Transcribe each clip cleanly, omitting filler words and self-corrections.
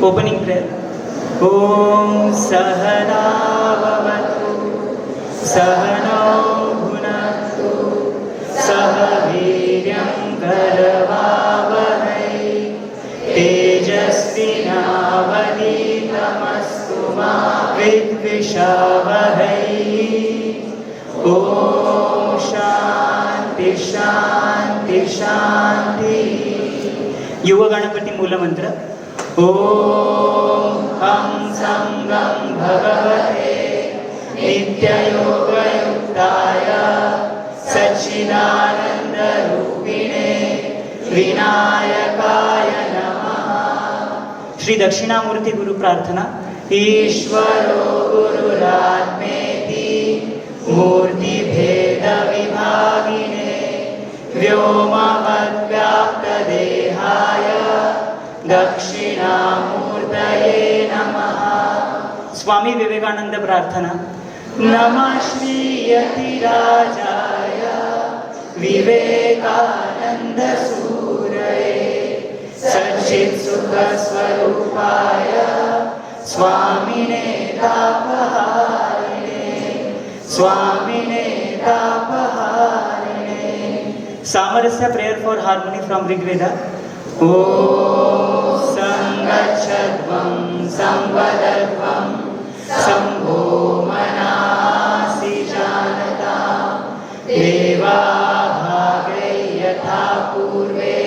Opening prayer. Om Sahana Bhavatu Sahano Bhunaktu Sahaviryam Karavavahai Tejasvinavaditamastu ma Vidvishavahai. Om Shanti Shanti Shanti. Yuva Ganapati Mula Mantra. Om Ham Sangam Bhagavate Nityayogayuktaya Sachidananda Rupine Vinayakaya Namaha. Shri Dakshinamurti Guru Prarthana. Ishvaro Gururatmeti Murti Bheda Vibhagine Vyomavad Vyapta Dehaya दक्षिणामूर्तये नमः. स्वामी विवेकानंद प्रार्थना. नमः श्री यतिराजाय विवेकानंद सूरये सच्चित् सुख स्वरूपाय स्वामिने तापहारिणे स्वामिने तापहारिणे. सामरस्य prayer for harmony from Rigveda. ॐ संगच्छध्वं संवदध्वं शम्भो मनासि जानता देवा भागे यथा पूर्वे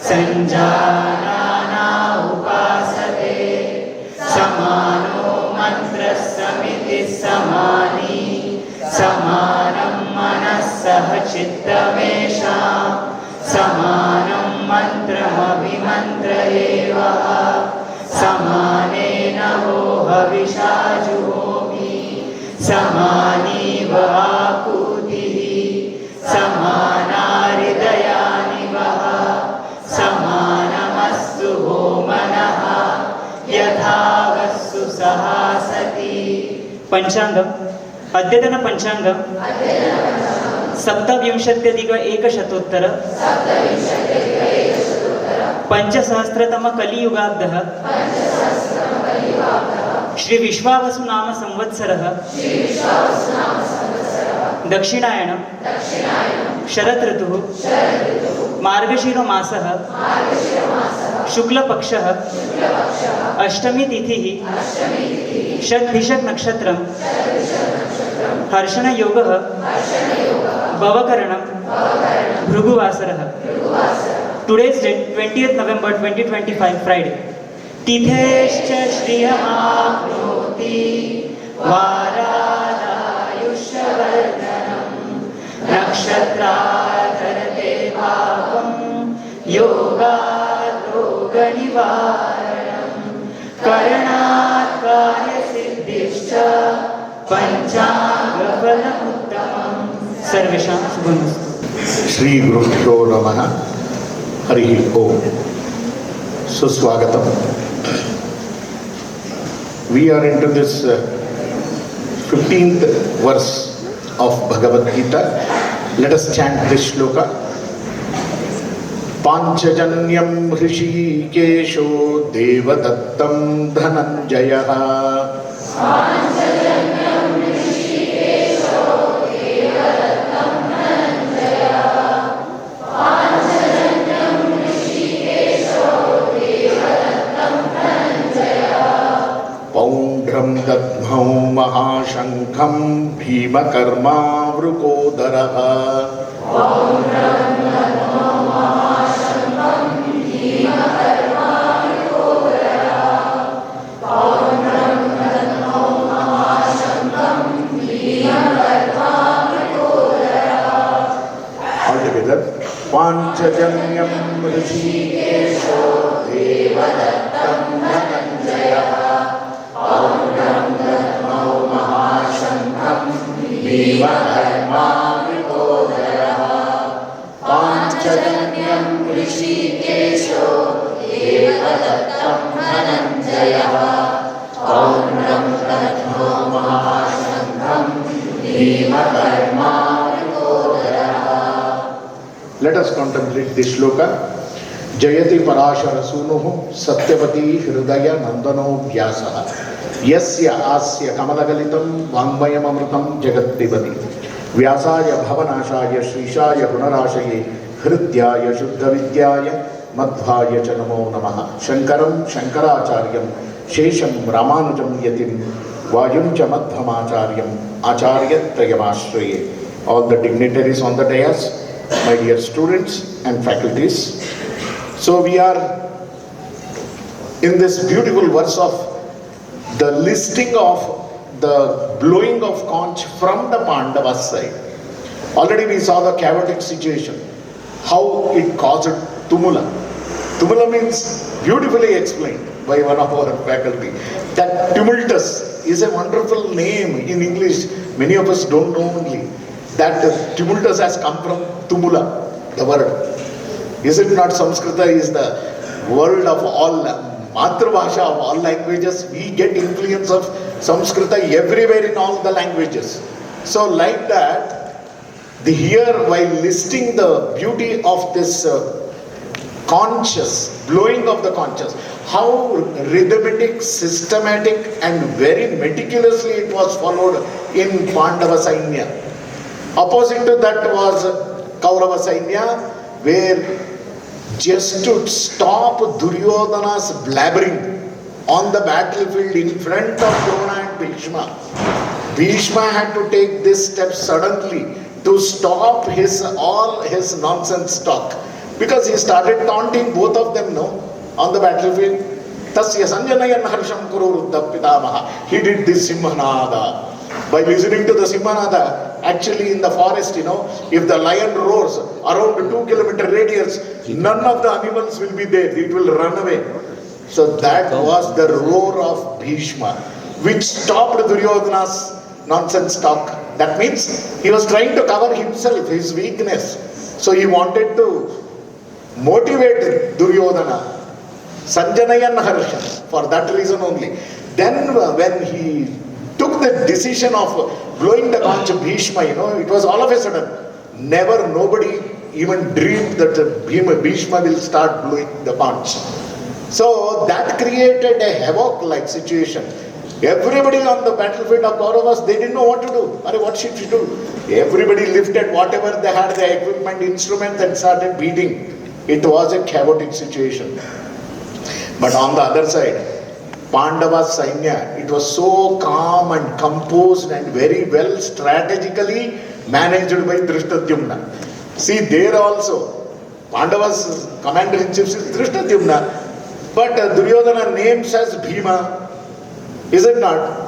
सञ्जानाना उपासते समानो मन्त्रस्समितिः समानी समानं मनः सह चित्तमेषाम् समानं मन्त्रमभिमन्त्रयेवः समानेन वो हविषा जुहोमि समानीव आकुतिः समाना हृदयानि वः समानमस्तु वो मनः यथा वस्तु सहासति. पंचांगम. अद्यतन पंचांगम सप्तविंशत्यधिक-एकशतोत्तर पंचसहस्रतम कलियुगाब्दः श्री विश्वावसु नाम संवत्सरः दक्षिणायनं शरद ऋतुः मार्गशीर मासः शुक्लपक्षः अष्टमी तिथिः षट्भिषक नक्षत्रं हर्षण योगः भवकरणं भृगुवासरः. Today's date 20th November 2025 Friday. तिथेश्च श्रियमाप्नोति वारादायुष्यवर्धनं नक्षत्राधरते पापं योगात् रोगनिवारणं करणात् कार्यसिद्धिश्च पंचांगफलमुत्तमं. सर्वेषां शुभमस्तु. श्री गुरुभ्यो नमः. हरि ओम. सुस्वागतम. We are into this 15th verse of Bhagavad Gita. Let us chant this shloka. पांचजन्यं ऋषिकेशो देवदत्तं Dhananjay पौंड्रं दद्मौ महाशंखं भीमकर्मावृकोदरः Altogether, पांचजन्यं ऋषिकेशो देवदत्तं contemplate this shloka. Jayati Parashara Sunuhu Satyavati Hridaya Nandano Vyasaha Yasya Asya Kamalagalitam Vangmayam Amritam Jagat Devati Vyasaya Bhavanashaya Shrishaya Gunarashaye Hridyaya Shuddha Vidyaya Madhvaya Chanamo Namaha Shankaram Shankaracharyam Shesham Ramanujam Yatim Vayuncha Madhvamacharyam Acharya Trayamashraye. All the dignitaries on the dais, my dear students and faculties. So we are in this beautiful verse of the listing of the blowing of conch from the Pandavas side. Already we saw the chaotic situation, how it caused tumula. Tumula means beautifully explained by one of our faculty. That tumultus is a wonderful name in English. Many of us don't know only. That tumultus has come from tumula, the word. Is it not Samskrita is the word of all, Matrabhasha of all languages? We get influence of Samskrita everywhere in all the languages. So like that, here while listing the beauty of this conches, blowing of the conches, how rhythmic, systematic and very meticulously it was followed in Pandava Sainya. Opposite to that was Kaurava Sainya, where just to stop Duryodhana's blabbering on the battlefield in front of Drona and Bhishma, Bhishma had to take this step suddenly to stop all his nonsense talk, because he started taunting both of them, no, on the battlefield. Tasya Sanjanayan Harsham Kuru Ruddha Pitamaha. He did this Simhanada. By listening to the Simhanada, actually in the forest, if the lion roars around 2 kilometer radius, none of the animals will be there. It will run away. So that was the roar of Bhishma, which stopped Duryodhana's nonsense talk. That means he was trying to cover himself, his weakness. So he wanted to motivate Duryodhana. Sanjanayan Harsha, for that reason only. Then when he took the decision of blowing the conch of Bhishma, it was all of a sudden. Nobody even dreamed that Bhishma will start blowing the conch. So that created a havoc-like situation. Everybody on the battlefield of Kauravas, they didn't know what to do. What should we do? Everybody lifted whatever they had, the equipment, instruments, and started beating. It was a chaotic situation. But on the other side, Pandava Sainya, it was so calm and composed and very well strategically managed by Drishtadyumna. See, there also, Pandava's commander-in-chief is Drishtadyumna, but Duryodhana names as Bhima, is it not?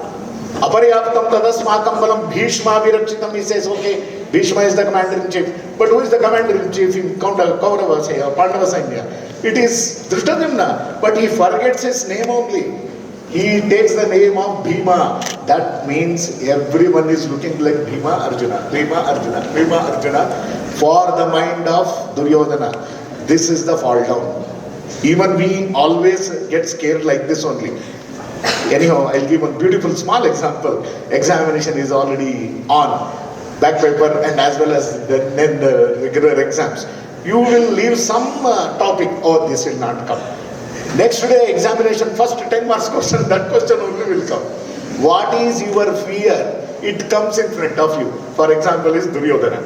Aparyaptam tadasmakam balam Bhishma virakshitam, he says, okay, Bhishma is the commander-in-chief, but who is the commander-in-chief in Kauravas or Pandava Sainya? It is Drishtadyumna, but he forgets his name only. He takes the name of Bhima. That means everyone is looking like Bhima Arjuna, Bhima Arjuna, Bhima Arjuna. For the mind of Duryodhana, this is the fall down. Even we always get scared like this only. Anyhow, I'll give one beautiful small example. Examination is already on, back paper and as well as the regular exams. You will leave some topic, oh, this will not come. Next day examination, first 10 marks question, that question only will come. What is your fear? It comes in front of you. For example, is Duryodhana.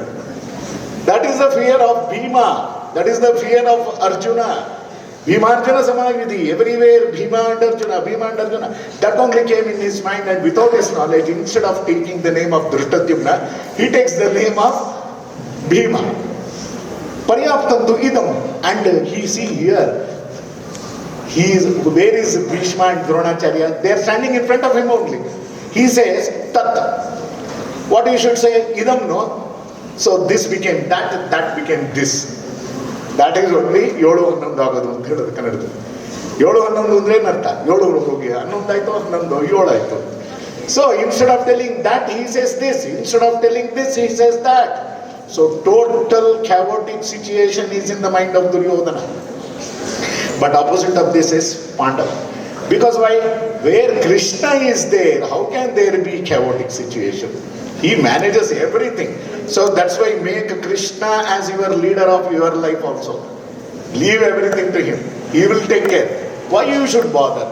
That is the fear of Bhima. That is the fear of Arjuna. Bhima-Arjuna Samavidhi, everywhere Bhima and Arjuna, Bhima and Arjuna. That only came in his mind, and without his knowledge, instead of taking the name of Drishtadyumna, he takes the name of Bhima. Paryaptam tu idam. And he see here, where is Bhishma and Dronacharya? They are standing in front of him only. He says, Tat. What you should say? Idam, no? So this became that, that became this. That is only Yodu Hannondu Agadu ಅಂತ ಹೇಳೋದು ಕನ್ನಡದಲ್ಲಿ. Yodu Hannondu ಅಂದ್ರೆ ಏನರ್ಥ? 7 ಹೋಗಿ 11 ಆಯ್ತು 11 7 ಆಯ್ತು. So instead of telling that, he says this. Instead of telling this, he says that. So total chaotic situation is in the mind of Duryodhana. But opposite of this is Pandava. Because why? Where Krishna is there, how can there be chaotic situation? He manages everything. So that's why make Krishna as your leader of your life also. Leave everything to him. He will take care. Why you should bother?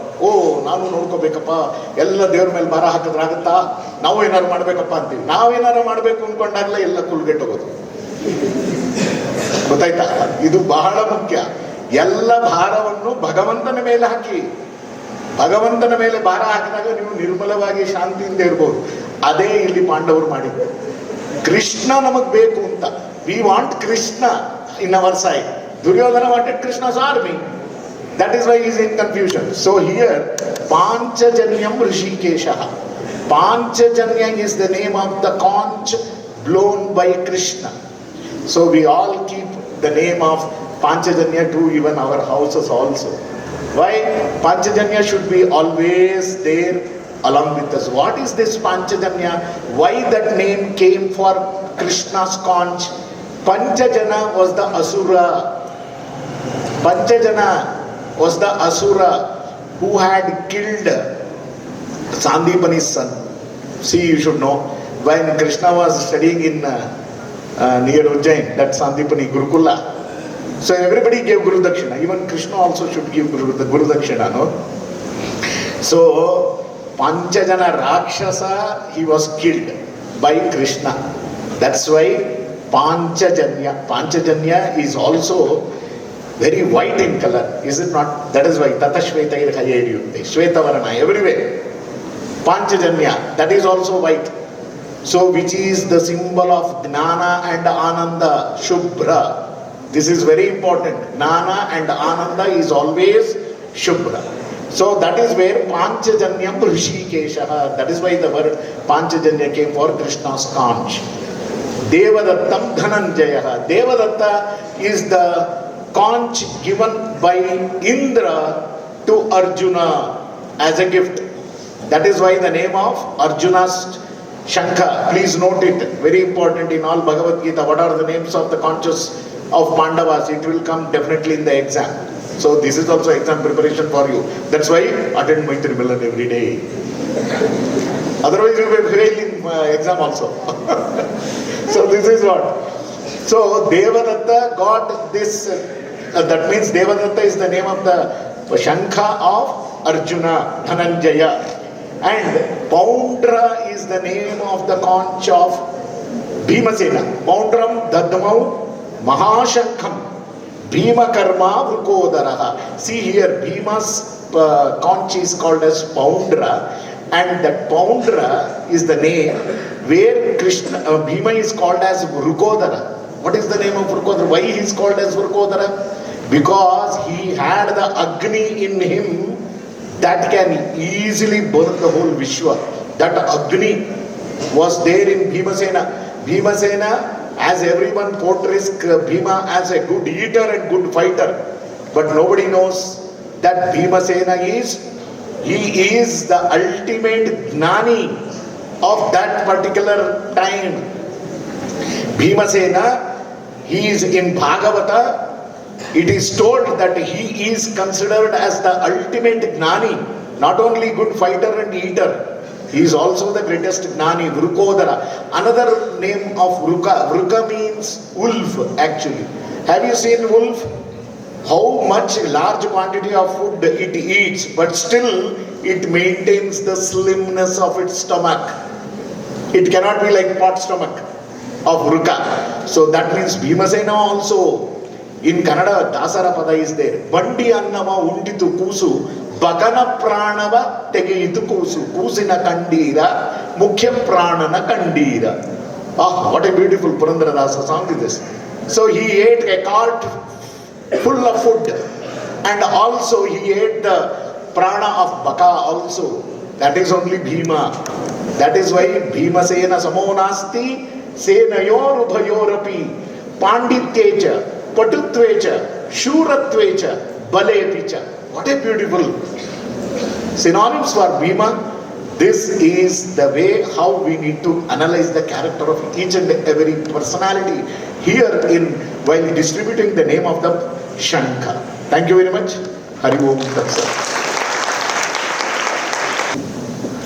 ನಾನು ನೋಡ್ಕೋಬೇಕಪ್ಪ, ಎಲ್ಲ ದೇವ್ರ ಮೇಲೆ ಭಾರ ಹಾಕಿದ್ರಾಗುತ್ತಾ, ನಾವು ಏನಾರು ಮಾಡ್ಬೇಕಪ್ಪ ಅಂತೀವಿ. ನಾವೇನಾರು ಮಾಡಬೇಕು ಅನ್ಕೊಂಡಾಗಲೇ ಎಲ್ಲ ಕುಲ್ಗೆಟ್ಟೋಗೋದು. ಗೊತ್ತಾಯ್ತಾ? ಇದು ಬಹಳ ಮುಖ್ಯ. ಎಲ್ಲ ಭಾರವನ್ನು ಭಗವಂತನ ಮೇಲೆ ಹಾಕಿ. ಭಗವಂತನ ಮೇಲೆ ಭಾರ ಹಾಕಿದಾಗ ನೀವು ನಿರ್ಮಲವಾಗಿ ಶಾಂತಿಯಿಂದ ಇರ್ಬೋದು. ಅದೇ ಇಲ್ಲಿ ಪಾಂಡವರು ಮಾಡಿದ್ರು. ಕೃಷ್ಣ ನಮಗ್ ಬೇಕು ಅಂತ. We want Krishna in our side. Duryodhana wanted Krishna's army. That is why he is in confusion. So here, Panchajanyam Rishikesha. Panchajanya is the name of the conch blown by Krishna. So we all keep the name of Panchajanya to even our houses also. Why? Panchajanya should be always there along with us. What is this Panchajanya? Why that name came for Krishna's conch? Panchajana was the Asura. Panchajana was the Asura who had killed Sandipani's son. See, you should know, when Krishna was studying in near Ujjain, that Sandipani Gurukula. So everybody gave Guru Dakshina. Even Krishna also should give Guru Dakshina, no? So Panchajana Rakshasa, he was killed by Krishna. That's why Panchajanya. Panchajanya is also very white in color, is it not? That is why Tata Shvetair Hayediyutte, Shvetavarana everywhere. Panchajanya, that is also white. So which is the symbol of Gnana and Ananda, Shubhra. This is very important. Gnana and Ananda is always Shubhra. So that is where Panchajanyam Rishikesha. That is why the word Panchajanya came for Krishna's conch. Devadattam Dhananjaya. Devadatta is the conch given by Indra to Arjuna as a gift. That is why the name of Arjuna's Shankha. Please note it. Very important in all Bhagavad Gita. What are the names of the conches of Pandavas? It will come definitely in the exam. So this is also exam preparation for you. That's why attend Maitri Milan every day. Otherwise you will fail in exam also. So this is what. So Devadatta got this. That means Devadatta is the name of the Shankha of Arjuna, Dhananjaya. And Poundra is the name of the conch of Bhimasena. Poundram Dadamau Mahashankham Bhima Karma Vrukodaraha. See here, Bhima's conch is called as Poundra. And that Poundra is the name where Krishna, Bhima is called as Vrukodara. What is the name of Vrukodara? Why he is called as Vrukodara? Because he had the Agni in him that can easily burn the whole Vishwa. That Agni was there in Bhimasena. Bhimasena, as everyone portrays Bhima as a good eater and good fighter. But nobody knows that Bhimasena he is the ultimate Gnani of that particular time. Bhimasena, he is in Bhagavata. It is told that he is considered as the ultimate Gnani, not only good fighter and eater, he is also the greatest Gnani, Vrukodara. Another name of Vruka. Vruka means wolf actually. Have you seen wolf? How much large quantity of food it eats, but still it maintains the slimness of its stomach. It cannot be like pot stomach of Vruka. So that means Bhimasena also. In Kannada, Dasara Pada is there. Bandi annava unditu kusu, Bagana pranava tegeyitu kusu. Kusina kandira, Mukhya pranana kandira. Ah, what a beautiful Purandaradasa song is this. So he ate a cart full of food. And also he ate the prana of Baka also. That is only Bhima. That is why Bhima Sena Samonasti Senayor Ubhayorapi Pandityecha Patutvecha, Shuratvecha, Balepicha. What a beautiful synonyms for Bhima. This is the way how we need to analyze the character of each and every personality here in while distributing the name of the Shankha. Thank you very much. Hari Om Tat Sat.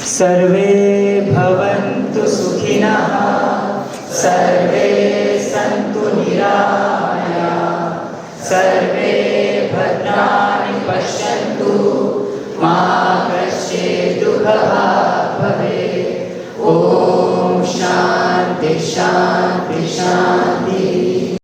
सर्वे भवन्तु सुखिनः सर्वे सन्तु निरामया सर्वे भद्राणि पश्यन्तु मा कश्चित् दुःखभाग् भवेत् ॐ शान्ति शान्ति शान्ति